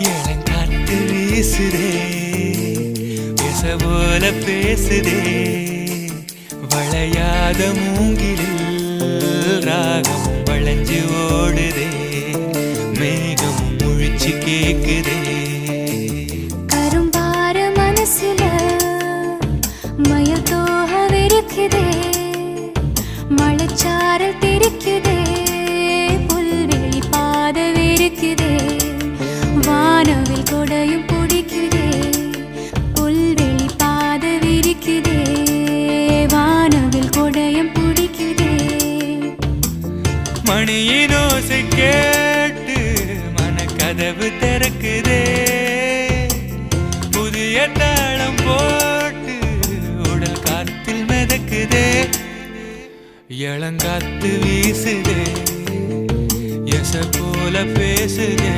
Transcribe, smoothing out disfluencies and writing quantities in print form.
இளங்காத்து வீசுதே பேச போல பேசுதே வளையாத மூங்கிலில் ராகம் வளைஞ்சு ஓடுதே மேகம் முழிச்சு கேக்குதே கரும்பார மனசுல மயில் தோகவிருக்குதே மழைச்சாரல் தெரிக்குதே புல்வெளி பாதவிருக்குதே வானவில் கொடையும் பிடிக்குதே புல்வெளி பாதவிருக்குதே வானவில் கொடையும் பிடிக்குதே மணியின் ஓசை கேட்டு மனக்கதவு திறக்குதே புதிய தாளம் போட்டு உடல் காத்தில் மிதக்குதே இளங்காத்து வீசுதே எச போல பேசுதே